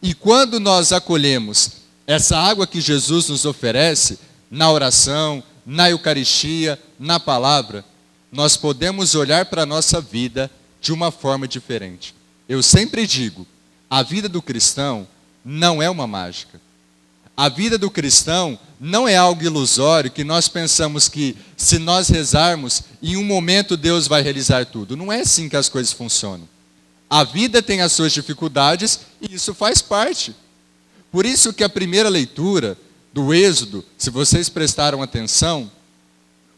E quando nós acolhemos essa água que Jesus nos oferece, na oração, na Eucaristia, na palavra, nós podemos olhar para a nossa vida de uma forma diferente. Eu sempre digo, a vida do cristão não é uma mágica. A vida do cristão não é algo ilusório que nós pensamos que se nós rezarmos, em um momento Deus vai realizar tudo. Não é assim que as coisas funcionam. A vida tem as suas dificuldades e isso faz parte. Por isso que a primeira leitura do Êxodo, se vocês prestaram atenção,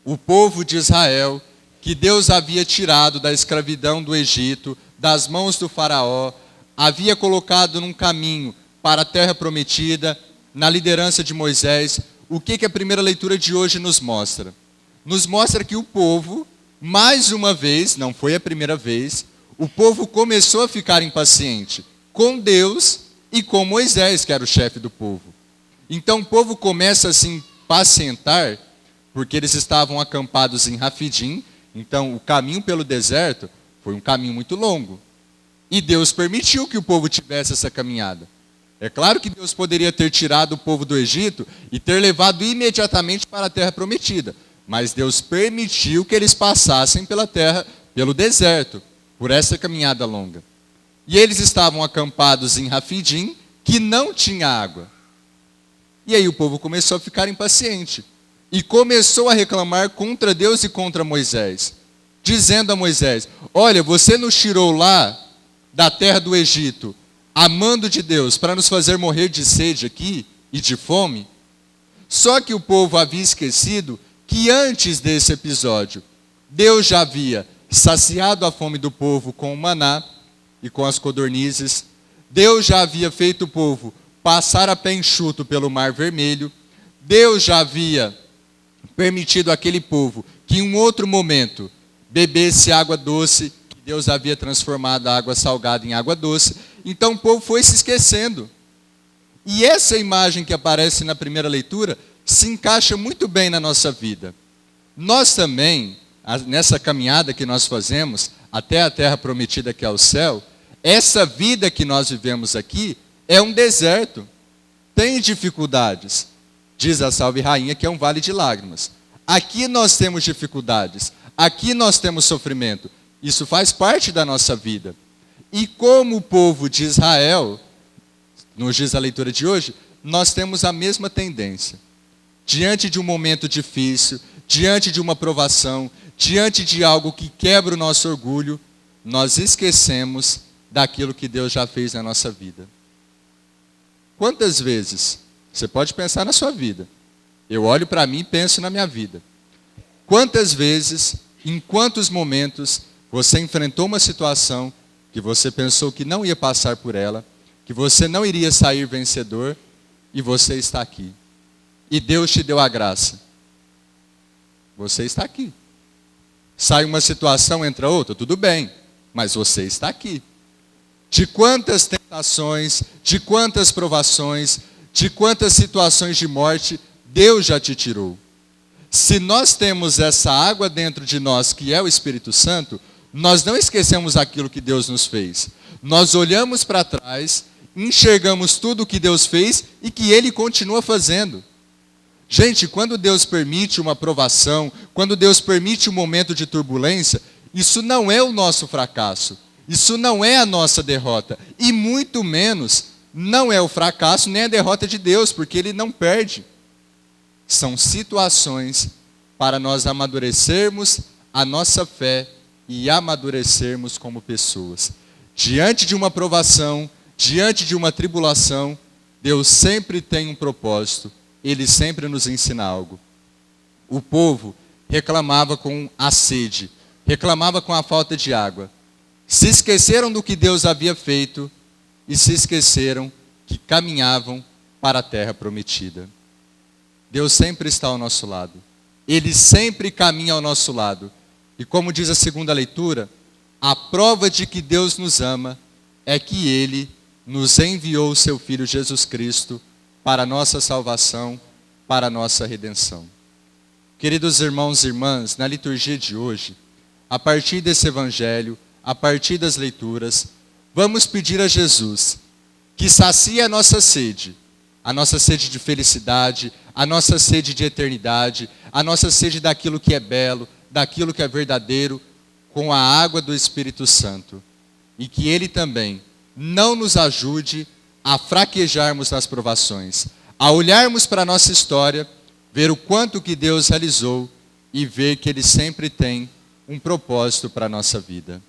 o povo de Israel, que Deus havia tirado da escravidão do Egito, das mãos do faraó, havia colocado num caminho para a terra prometida, na liderança de Moisés. O que a primeira leitura de hoje nos mostra? Nos mostra que o povo, mais uma vez, não foi a primeira vez, o povo começou a ficar impaciente com Deus e com Moisés, que era o chefe do povo. Então o povo começa a se impacientar, porque eles estavam acampados em Rafidim. Então o caminho pelo deserto foi um caminho muito longo. E Deus permitiu que o povo tivesse essa caminhada. É claro que Deus poderia ter tirado o povo do Egito e ter levado imediatamente para a terra prometida. Mas Deus permitiu que eles passassem pela terra, pelo deserto, por essa caminhada longa. E eles estavam acampados em Rafidim, que não tinha água. E aí o povo começou a ficar impaciente. E começou a reclamar contra Deus e contra Moisés. Dizendo a Moisés, olha, você nos tirou lá da terra do Egito, a mando de Deus, para nos fazer morrer de sede aqui e de fome. Só que o povo havia esquecido que antes desse episódio, Deus já havia saciado a fome do povo com o maná e com as codornizes. Deus já havia feito o povo passar a pé enxuto pelo Mar Vermelho. Deus já havia permitido àquele povo que em um outro momento bebesse água doce, que Deus havia transformado a água salgada em água doce. Então o povo foi se esquecendo. E essa imagem que aparece na primeira leitura se encaixa muito bem na nossa vida. Nós também, nessa caminhada que nós fazemos até a terra prometida que é o céu, essa vida que nós vivemos aqui é um deserto, tem dificuldades. Diz a Salve Rainha que é um vale de lágrimas. Aqui nós temos dificuldades, aqui nós temos sofrimento. Isso faz parte da nossa vida. E como o povo de Israel, nos diz a leitura de hoje, nós temos a mesma tendência. Diante de um momento difícil, diante de uma provação, diante de algo que quebra o nosso orgulho, nós esquecemos daquilo que Deus já fez na nossa vida. Quantas vezes, você pode pensar na sua vida, eu olho para mim e penso na minha vida. Quantas vezes, em quantos momentos, você enfrentou uma situação que você pensou que não ia passar por ela, que você não iria sair vencedor, e você está aqui. E Deus te deu a graça. Você está aqui. Sai uma situação, entra outra, tudo bem, mas você está aqui. De quantas tentações, de quantas provações, de quantas situações de morte, Deus já te tirou. Se nós temos essa água dentro de nós, que é o Espírito Santo, nós não esquecemos aquilo que Deus nos fez. Nós olhamos para trás, enxergamos tudo o que Deus fez e que Ele continua fazendo. Gente, quando Deus permite uma provação, quando Deus permite um momento de turbulência, isso não é o nosso fracasso, isso não é a nossa derrota, e muito menos não é o fracasso nem a derrota de Deus, porque Ele não perde. São situações para nós amadurecermos a nossa fé e amadurecermos como pessoas. Diante de uma provação, diante de uma tribulação, Deus sempre tem um propósito. Ele sempre nos ensina algo. O povo reclamava com a sede, reclamava com a falta de água. Se esqueceram do que Deus havia feito e se esqueceram que caminhavam para a terra prometida. Deus sempre está ao nosso lado. Ele sempre caminha ao nosso lado. E como diz a segunda leitura, a prova de que Deus nos ama é que Ele nos enviou o Seu Filho Jesus Cristo para a nossa salvação, para a nossa redenção. Queridos irmãos e irmãs, na liturgia de hoje, a partir desse evangelho, a partir das leituras, vamos pedir a Jesus que sacia a nossa sede de felicidade, a nossa sede de eternidade, a nossa sede daquilo que é belo, daquilo que é verdadeiro, com a água do Espírito Santo. E que Ele também não nos ajude a fraquejarmos nas provações, a olharmos para a nossa história, ver o quanto que Deus realizou e ver que Ele sempre tem um propósito para a nossa vida.